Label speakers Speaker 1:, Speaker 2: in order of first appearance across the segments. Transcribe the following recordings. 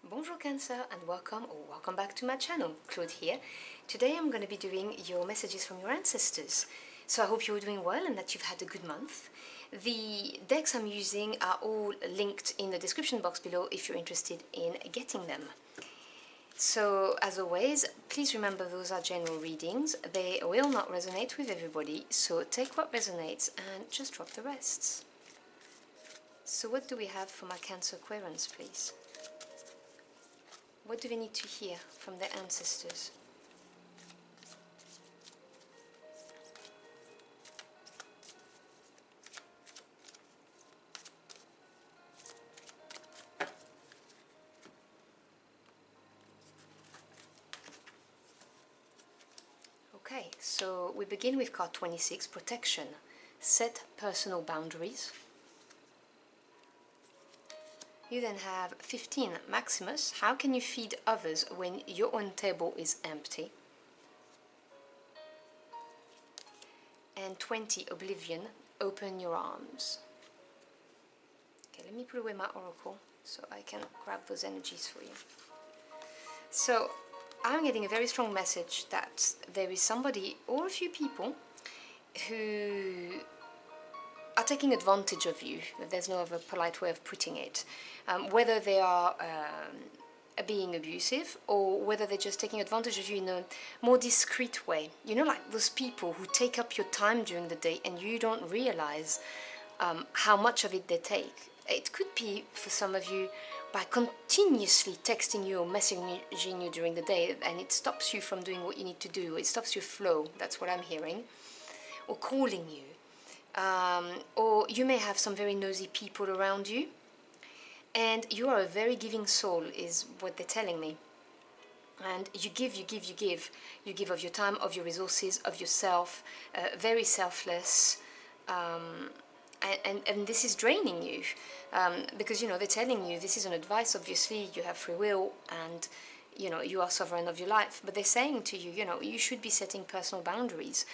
Speaker 1: Bonjour Cancer and welcome back to my channel. Claude here. Today I'm going to be doing your messages from your ancestors. So I hope you're doing well and that you've had a good month. The decks I'm using are all linked in the description box below if you're interested in getting them. So as always, please remember those are general readings. They will not resonate with everybody, so take what resonates and just drop the rest. So what do we have for my Cancer Aquarians, please? What do they need to hear from their ancestors? Okay, so we begin with card 26, Protection. Set personal boundaries. You then have 15, Maximus. How can you feed others when your own table is empty? And 20, Oblivion. Open your arms. Okay, let me put away my oracle so I can grab those energies for you. So, I'm getting a very strong message that there is somebody or a few people who are taking advantage of you. There's no other polite way of putting it. Whether they are being abusive or whether they're just taking advantage of you in a more discreet way. You know, like those people who take up your time during the day and you don't realize how much of it they take. It could be, for some of you, by continuously texting you or messaging you during the day, and it stops you from doing what you need to do. It stops your flow, that's what I'm hearing. Or calling you. Or you may have some very nosy people around you, and you are a very giving soul, is what they're telling me. And you give, you give, you give. You give of your time, of your resources, of yourself, very selfless. And this is draining you, because, you know, they're telling you, this is an advice, obviously, you have free will, and, you know, you are sovereign of your life. But they're saying to you, you know, you should be setting personal boundaries.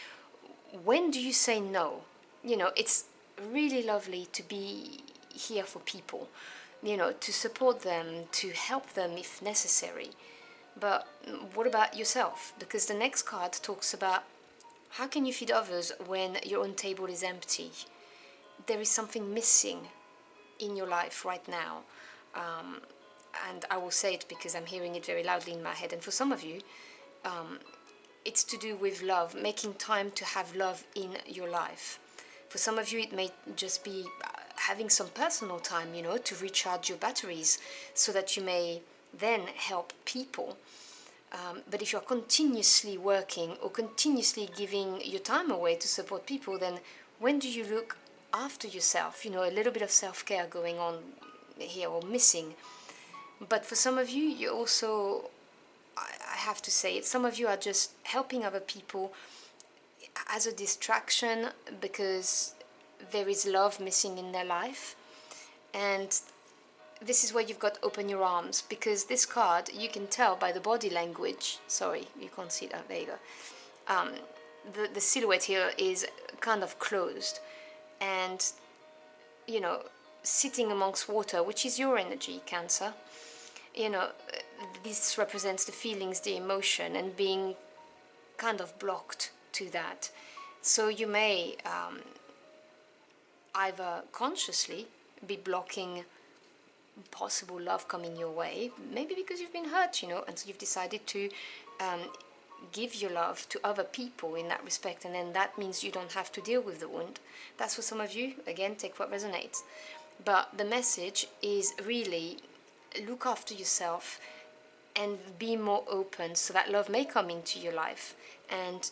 Speaker 1: When do you say no? You know, it's really lovely to be here for people, you know, to support them, to help them if necessary. But what about yourself? Because the next card talks about how can you feed others when your own table is empty? There is something missing in your life right now. And I will say it because I'm hearing it very loudly in my head. And for some of you, it's to do with love, making time to have love in your life. For some of you, it may just be having some personal time, you know, to recharge your batteries so that you may then help people. But if you're continuously working or continuously giving your time away to support people, then when do you look after yourself? You know, a little bit of self-care going on here or missing. But for some of you, you also, I have to say it, some of you are just helping other people as a distraction because there is love missing in their life. And this is where you've got open your arms, because this card, you can tell by the body language. Sorry, you can't see that. There you go. The silhouette here is kind of closed, and, you know, sitting amongst water, which is your energy, Cancer. You know, this represents the feelings, the emotion, and being kind of blocked to that. So you may either consciously be blocking possible love coming your way, maybe because you've been hurt, you know, and so you've decided to give your love to other people in that respect, and then that means you don't have to deal with the wound. That's for some of you. Again, take what resonates. But the message is really look after yourself and be more open so that love may come into your life. And,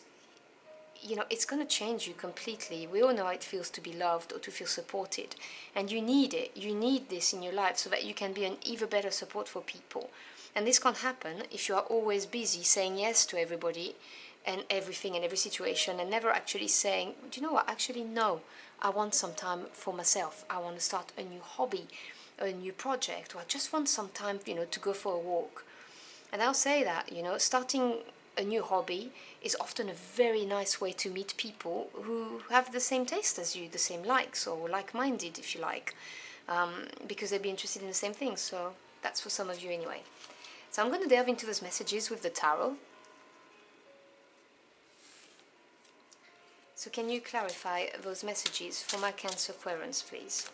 Speaker 1: you know, it's going to change you completely. We all know how it feels to be loved or to feel supported. And you need it. You need this in your life so that you can be an even better support for people. And this can't happen if you are always busy saying yes to everybody and everything and every situation, and never actually saying, do you know what, actually no, I want some time for myself. I want to start a new hobby, a new project, or I just want some time, you know, to go for a walk. And I'll say that, you know, starting a new hobby is often a very nice way to meet people who have the same taste as you, the same likes, or like-minded, if you like, because they'd be interested in the same things. So That's for some of you anyway. So I'm going to delve into those messages with the tarot. So can you clarify those messages for my Cancer Aquarians, please?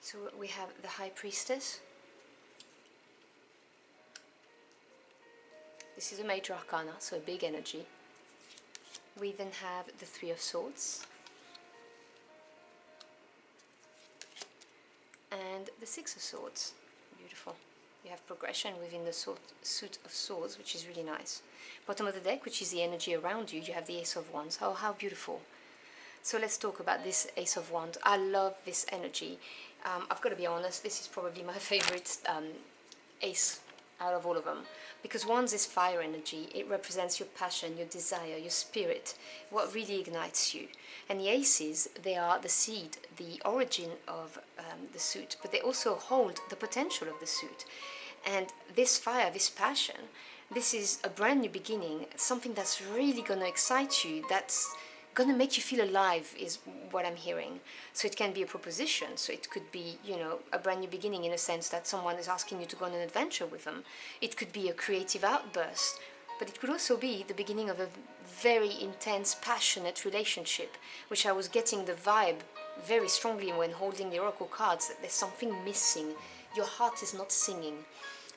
Speaker 1: So we have the High Priestess. This is a major arcana, so a big energy. We then have the Three of Swords. And the Six of Swords. Beautiful. You have progression within the Suit of Swords, which is really nice. Bottom of the deck, which is the energy around you, you have the Ace of Wands. Oh, how beautiful. So let's talk about this Ace of Wands. I love this energy. I've got to be honest, this is probably my favorite ace out of all of them. Because Wands is fire energy. It represents your passion, your desire, your spirit, what really ignites you. And the aces, they are the seed, the origin of the suit, but they also hold the potential of the suit. And this fire, this passion, this is a brand new beginning, something that's really going to excite you, that's going to make you feel alive, is what I'm hearing. So it can be a proposition, so it could be, you know, a brand new beginning in a sense that someone is asking you to go on an adventure with them. It could be a creative outburst, but it could also be the beginning of a very intense, passionate relationship, which I was getting the vibe very strongly when holding the oracle cards, that there's something missing. Your heart is not singing,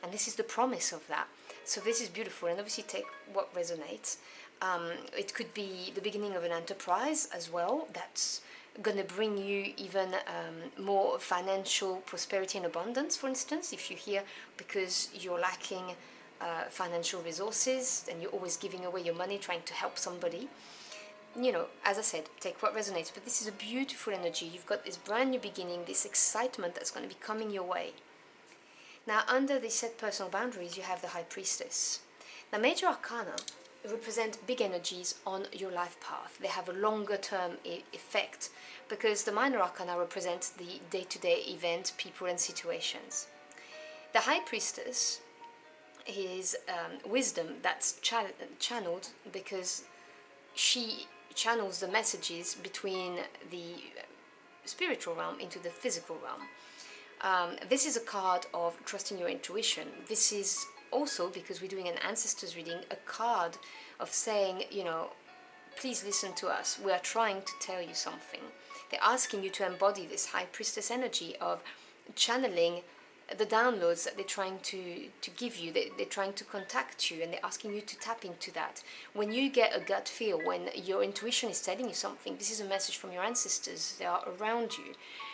Speaker 1: and this is the promise of that. So this is beautiful, and obviously take what resonates. It could be the beginning of an enterprise as well, that's going to bring you even more financial prosperity and abundance, for instance, if you're here because you're lacking financial resources and you're always giving away your money trying to help somebody. You know, as I said, take what resonates, but this is a beautiful energy. You've got this brand new beginning, this excitement that's going to be coming your way. Now, under the set personal boundaries, you have the High Priestess. Now, major arcana represent big energies on your life path. They have a longer term effect because the minor arcana represent the day-to-day events, people and situations. The High Priestess is wisdom that's channeled because she channels the messages between the spiritual realm into the physical realm. This is a card of trusting your intuition. This is also, because we're doing an ancestors reading, a card of saying, you know, please listen to us. We are trying to tell you something. They're asking you to embody this High Priestess energy of channeling the downloads that they're trying to give you. They're trying to contact you, and they're asking you to tap into that. When you get a gut feel, when your intuition is telling you something, this is a message from your ancestors. They are around you.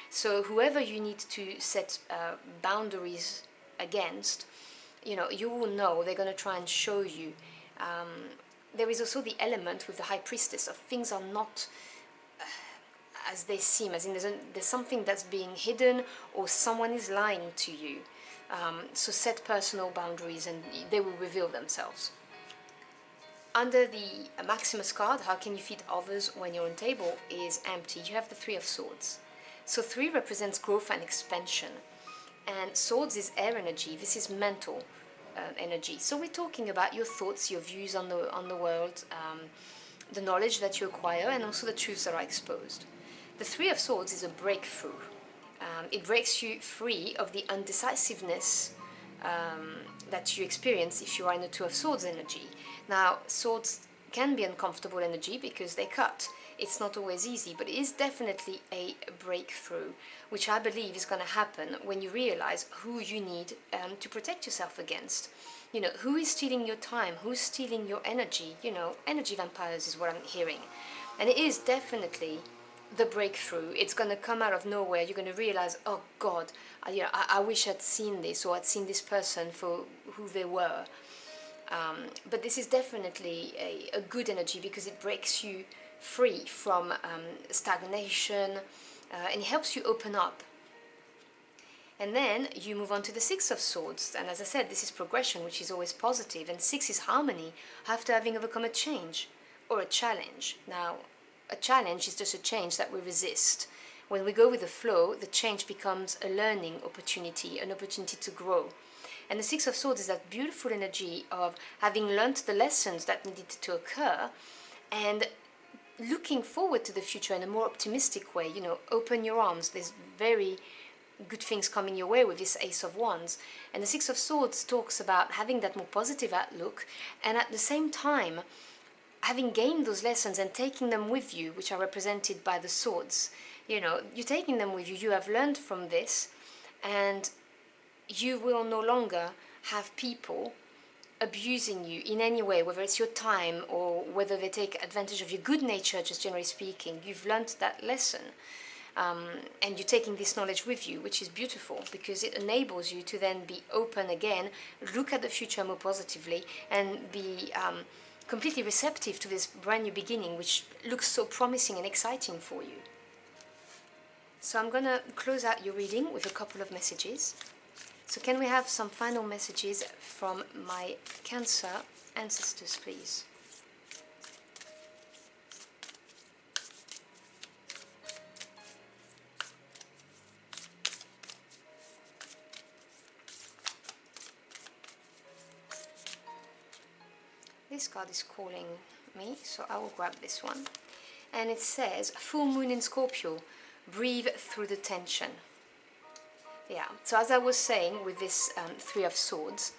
Speaker 1: So whoever you need to set boundaries against, you know, you will know. They're going to try and show you. There is also the element with the High Priestess of things are not as they seem, as in there's something that's being hidden or someone is lying to you. So set personal boundaries and they will reveal themselves. Under the Maximus card, how can you feed others when your own table is empty? You have the Three of Swords. So 3 represents growth and expansion. And Swords is air energy. This is mental energy. So we're talking about your thoughts, your views on the world, the knowledge that you acquire, and also the truths that are exposed. The Three of Swords is a breakthrough. It breaks you free of the undecisiveness that you experience if you are in the Two of Swords energy. Now, swords can be uncomfortable energy because they cut. It's not always easy, but it is definitely a breakthrough, which I believe is going to happen when you realize who you need to protect yourself against. You know, who is stealing your time, who's stealing your energy. You know, energy vampires is what I'm hearing. And it is definitely the breakthrough. It's going to come out of nowhere. You're going to realize, oh God, I wish I'd seen this, or I'd seen this person for who they were. But this is definitely a good energy because it breaks you free from stagnation, and it helps you open up. And then you move on to the Six of Swords, and as I said, this is progression, which is always positive, and six is harmony after having overcome a change or a challenge. Now, a challenge is just a change that we resist. When we go with the flow, the change becomes a learning opportunity, an opportunity to grow. And the Six of Swords is that beautiful energy of having learnt the lessons that needed to occur and looking forward to the future in a more optimistic way. You know, open your arms. There's very good things coming your way with this Ace of Wands. And the Six of Swords talks about having that more positive outlook, and at the same time having gained those lessons and taking them with you, which are represented by the swords. You know, you're taking them with you, you have learned from this, and you will no longer have people abusing you in any way, whether it's your time or whether they take advantage of your good nature, just generally speaking. You've learned that lesson. And you're taking this knowledge with you, which is beautiful because it enables you to then be open again, look at the future more positively, and be completely receptive to this brand new beginning, which looks so promising and exciting for you. So I'm going to close out your reading with a couple of messages. So can we have some final messages from my Cancer ancestors, please? This card is calling me, so I will grab this one. And it says, full moon in Scorpio, breathe through the tension. Yeah, so as I was saying with this Three of Swords,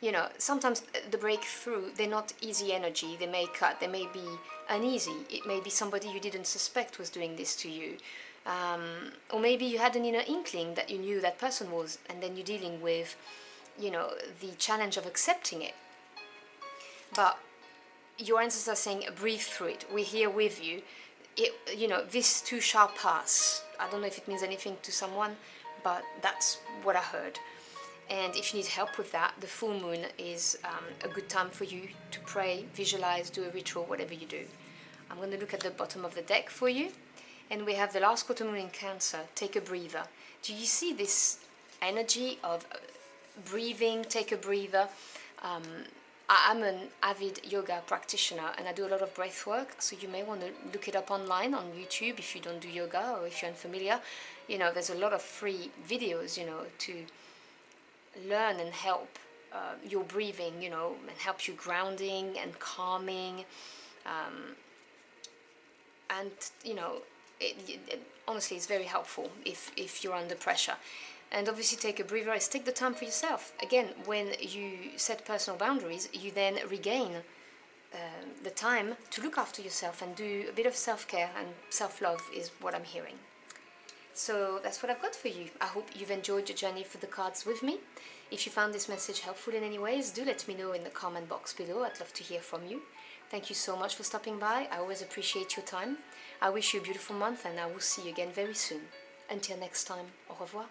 Speaker 1: you know, sometimes the breakthrough, they're not easy energy, they may cut, they may be uneasy. It may be somebody you didn't suspect was doing this to you. Or maybe you had an inner inkling that you knew that person was, and then you're dealing with, you know, the challenge of accepting it. But your ancestors are saying, breathe through it. We're here with you. You know, this too shall pass. I don't know if it means anything to someone, but that's what I heard. And if you need help with that, the full moon is a good time for you to pray, visualize, do a ritual, whatever you do. I'm going to look at the bottom of the deck for you. And we have the last quarter moon in Cancer. Take a breather. Do you see this energy of breathing? Take a breather. I'm an avid yoga practitioner and I do a lot of breath work, so you may want to look it up online on YouTube if you don't do yoga or if you're unfamiliar. You know, there's a lot of free videos, you know, to learn and help your breathing, you know, and help you grounding and calming. And, you know, it honestly is very helpful if you're under pressure. And obviously take a breather is take the time for yourself. Again, when you set personal boundaries, you then regain the time to look after yourself and do a bit of self-care, and self-love is what I'm hearing. So that's what I've got for you. I hope you've enjoyed your journey for the cards with me. If you found this message helpful in any ways, do let me know in the comment box below. I'd love to hear from you. Thank you so much for stopping by. I always appreciate your time. I wish you a beautiful month and I will see you again very soon. Until next time, au revoir.